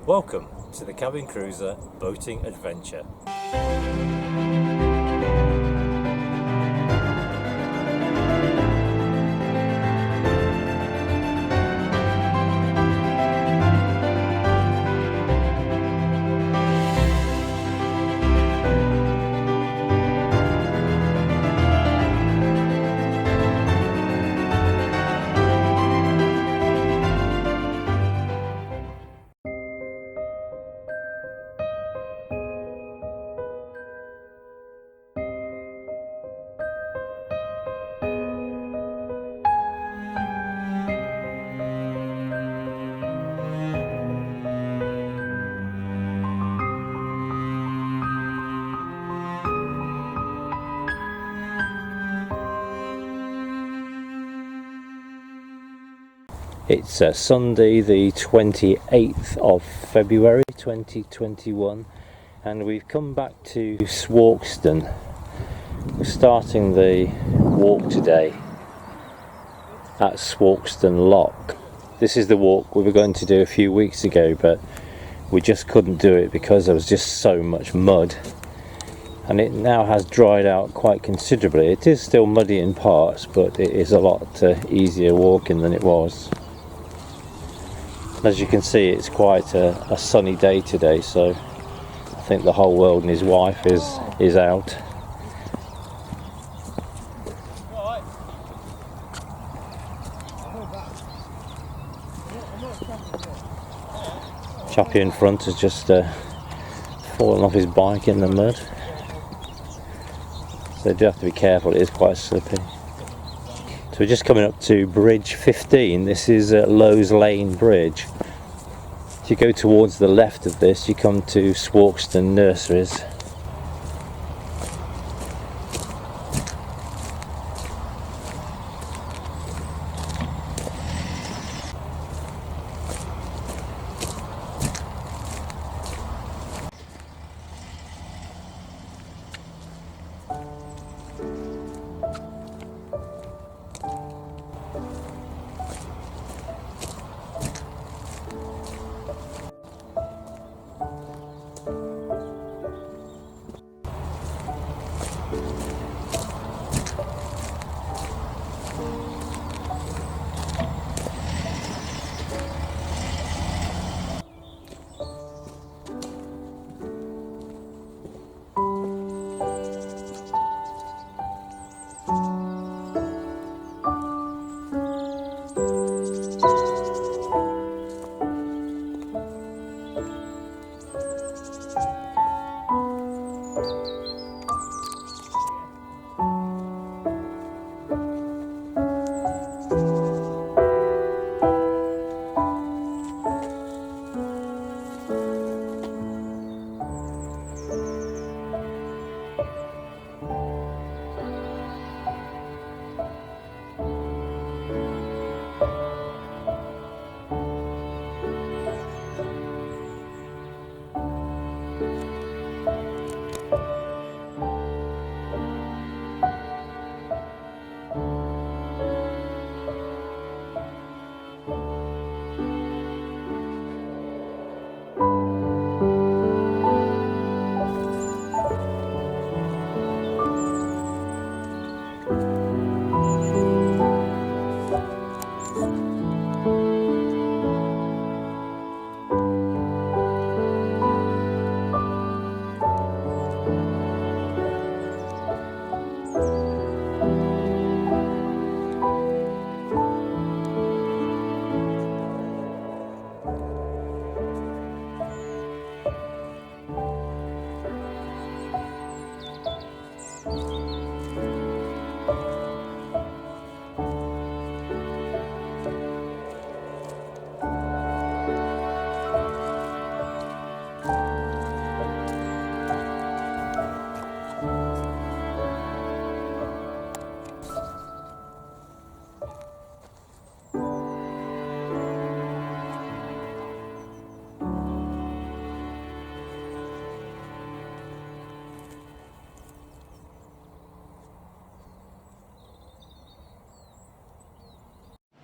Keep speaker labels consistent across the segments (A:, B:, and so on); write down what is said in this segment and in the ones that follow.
A: Welcome to the Cabin Cruiser Boating Adventure. It's Sunday the 28th of February 2021 and we've come back to Swarkestone. We're starting the walk today at Swarkestone Lock. This is the walk we were going to do a few weeks ago, but we just couldn't do it because there was just so much mud, and it now has dried out quite considerably. It is still muddy in parts, but it is a lot easier walking than it was. As you can see, it's quite a sunny day today, so I think the whole world and his wife is out. Chappie in front has just fallen off his bike in the mud, so you do have to be careful, it is quite slippy. So we're just coming up to Bridge 15. This is Lowes Lane Bridge. If you go towards the left of this, you come to Swarkestone Nurseries.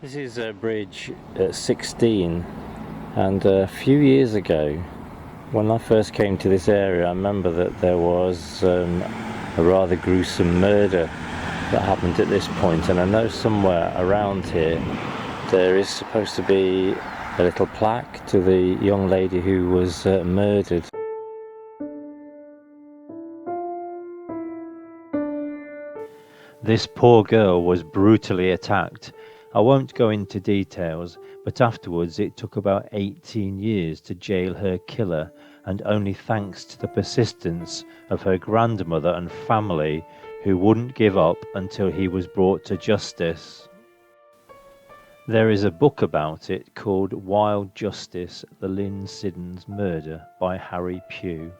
A: This is Bridge 16. And a few years ago, when I first came to this area, I remember that there was a rather gruesome murder that happened at this point, and I know somewhere around here there is supposed to be a little plaque to the young lady who was murdered. This poor girl was brutally attacked. I won't go into details, but afterwards it took about 18 years to jail her killer, and only thanks to the persistence of her grandmother and family, who wouldn't give up until he was brought to justice. There is a book about it called Wild Justice: The Lynn Siddons Murder by Harry Pugh.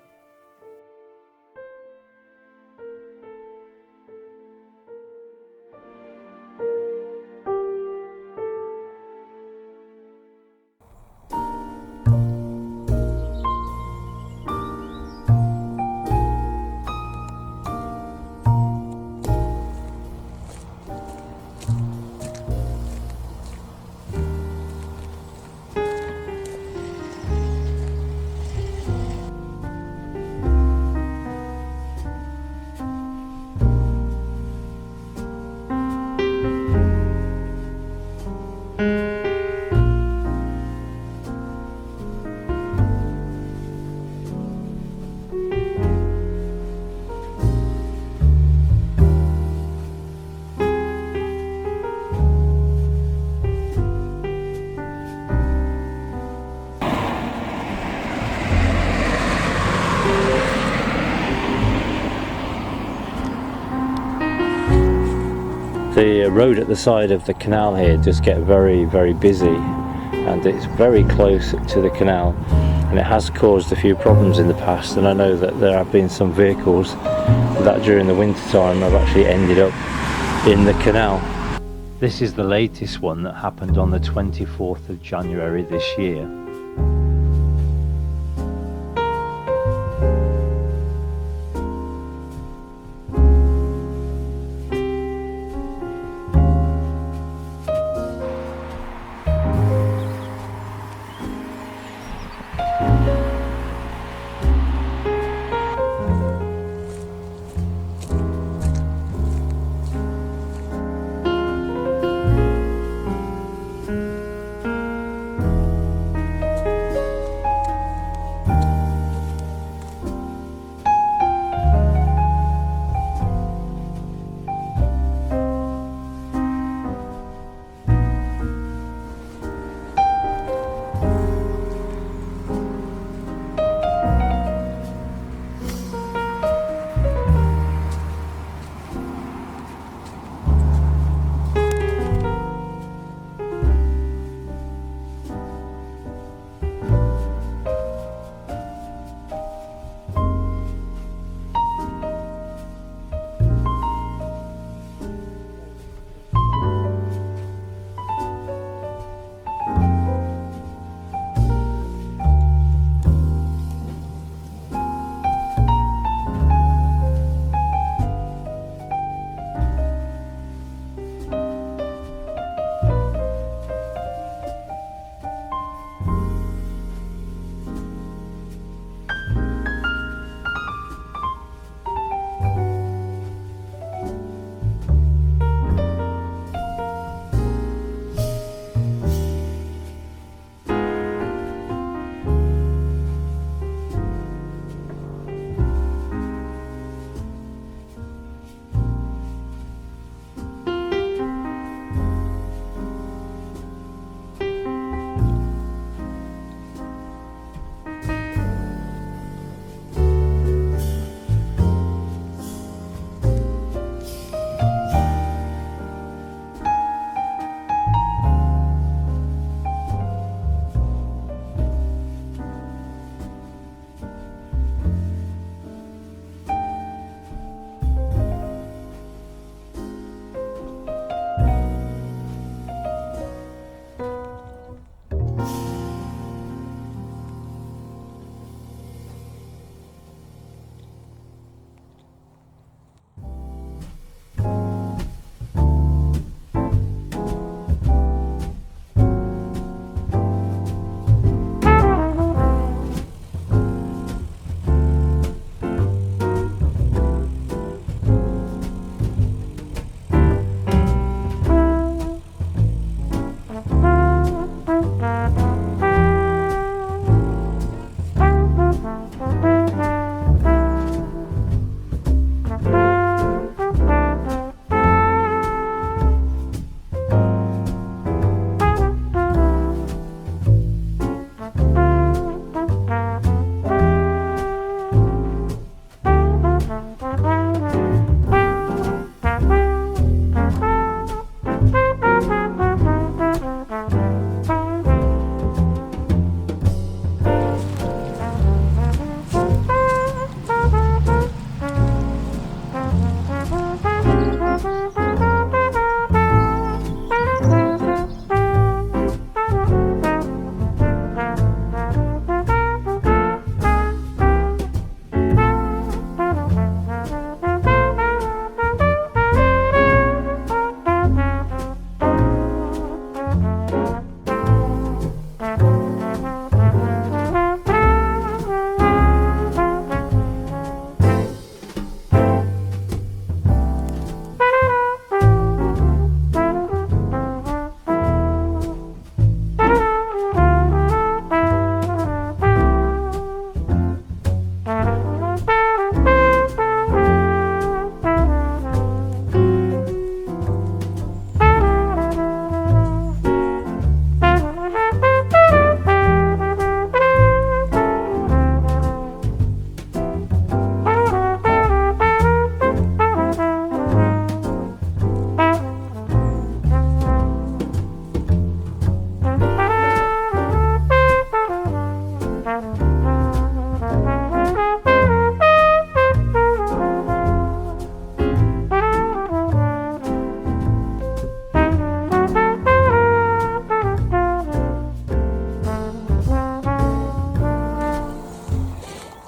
A: The road at the side of the canal here does get very, very busy, and it's very close to the canal, and it has caused a few problems in the past, and I know that there have been some vehicles that during the winter time have actually ended up in the canal. This is the latest one that happened on the 24th of January this year.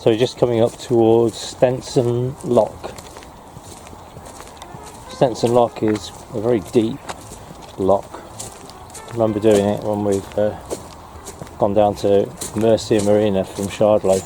A: So we're just coming up towards Stenson Lock. Stenson Lock is a very deep lock. I remember doing it when we've gone down to Mersey Marina from Shardlow.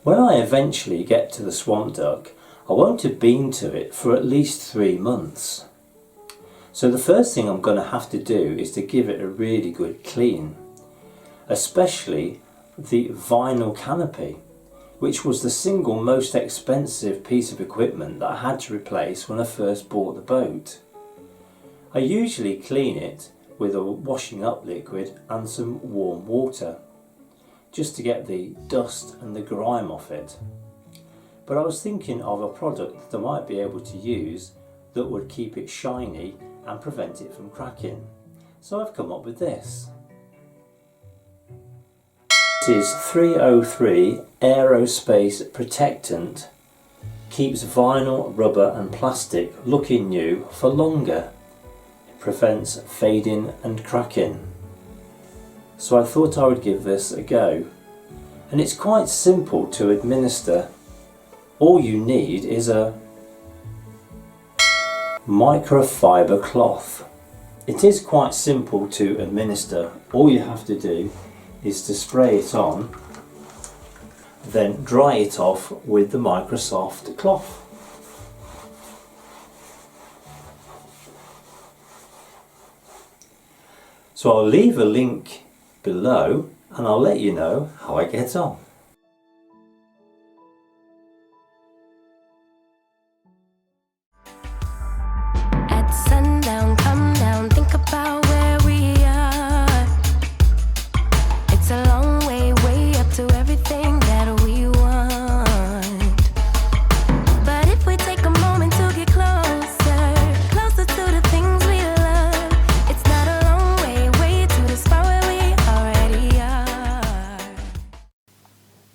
B: When I eventually get to the swamp duck, I won't have been to it for at least 3 months. So the first thing I'm going to have to do is to give it a really good clean, especially the vinyl canopy, which was the single most expensive piece of equipment that I had to replace when I first bought the boat. I usually clean it with a washing up liquid and some warm water, just to get the dust and the grime off it. But I was thinking of a product that I might be able to use that would keep it shiny and prevent it from cracking. So I've come up with this. This is 303 Aerospace Protectant. Keeps vinyl, rubber and plastic looking new for longer. Prevents fading and cracking. So I thought I would give this a go. And it's quite simple to administer. All you need is a microfiber cloth. It is quite simple to administer. All you have to do is to spray it on, then dry it off with the Microsoft cloth. So I'll leave a link below and I'll let you know how I get on.
C: At sundown, come down, think about where we are. It's a long way, way up to everything that we want. But if we take a moment to get closer, closer to the things we love, it's not a long way, way to the spot where we already are.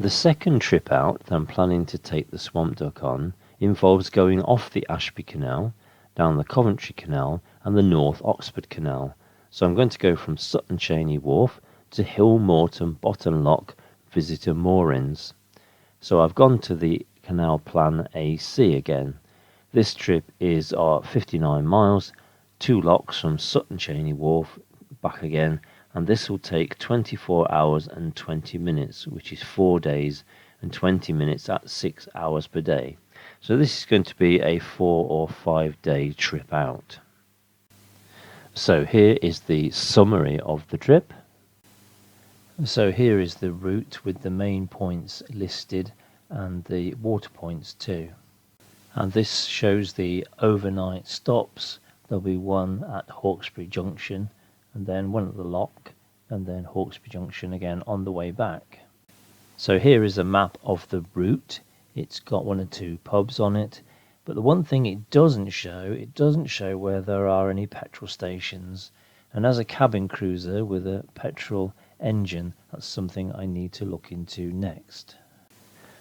A: The second trip out that I'm planning to take the Swamp Duck on involves going off the Ashby Canal, down the Coventry Canal and the North Oxford Canal. So I'm going to go from Sutton Cheney Wharf to Hill Moreton Bottom Lock Visitor Moorings. So I've gone to the Canal Plan AC again. This trip is 59 miles, 2 locks from Sutton Cheney Wharf back again, and this will take 24 hours and 20 minutes, which is 4 days and 20 minutes at 6 hours per day. So this is going to be a 4 or 5 day trip out. So here is the summary of the trip. So here is the route with the main points listed and the water points too. And this shows the overnight stops. There'll be one at Hawkesbury Junction and then one at the lock and then Hawkesbury Junction again on the way back. So here is a map of the route. It's got 1 or 2 pubs on it, but the one thing it doesn't show where there are any petrol stations. And as a cabin cruiser with a petrol engine, that's something I need to look into next.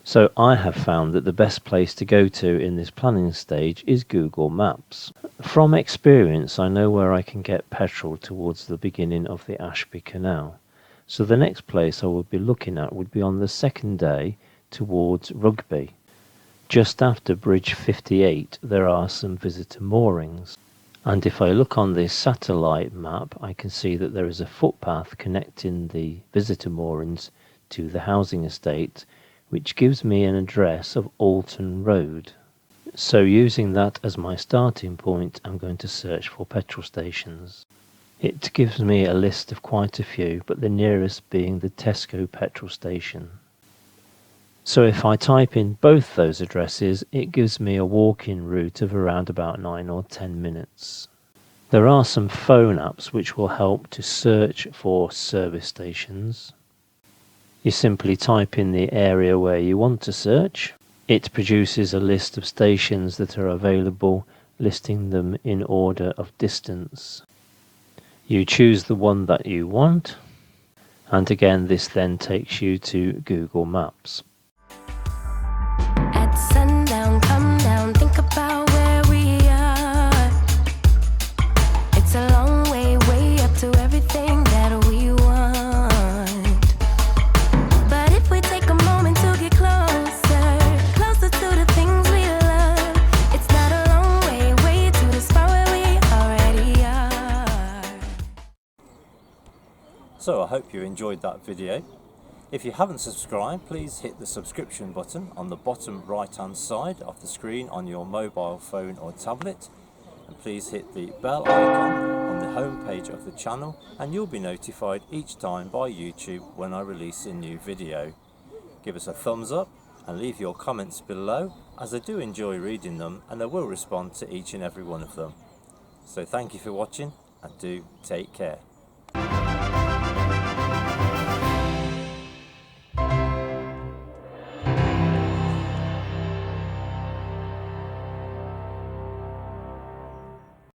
A: So I have found that the best place to go to in this planning stage is Google Maps. From experience, I know where I can get petrol towards the beginning of the Ashby Canal. So the next place I would be looking at would be on the second day towards Rugby. Just after Bridge 58 there are some visitor moorings, and if I look on this satellite map I can see that there is a footpath connecting the visitor moorings to the housing estate, which gives me an address of Alton Road. So using that as my starting point, I'm going to search for petrol stations. It gives me a list of quite a few, but the nearest being the Tesco petrol station. So if I type in both those addresses, it gives me a walk-in route of around about 9 or 10 minutes. There are some phone apps which will help to search for service stations. You simply type in the area where you want to search. It produces a list of stations that are available, listing them in order of distance. You choose the one that you want, and again this then takes you to Google Maps.
C: At sundown, come down, think about where we are. It's a long way, way up to everything that we want. But if we take a moment to get closer, closer to the things we love, it's not a long way, way to the spot where we already are.
B: So I hope you enjoyed that video. If you haven't subscribed, please hit the subscription button on the bottom right hand side of the screen on your mobile phone or tablet, and please hit the bell icon on the home page of the channel and you'll be notified each time by YouTube when I release a new video. Give us a thumbs up,
A: and leave your comments below, as I do enjoy reading them and I will respond to each and every one of them. So thank you for watching and do take care.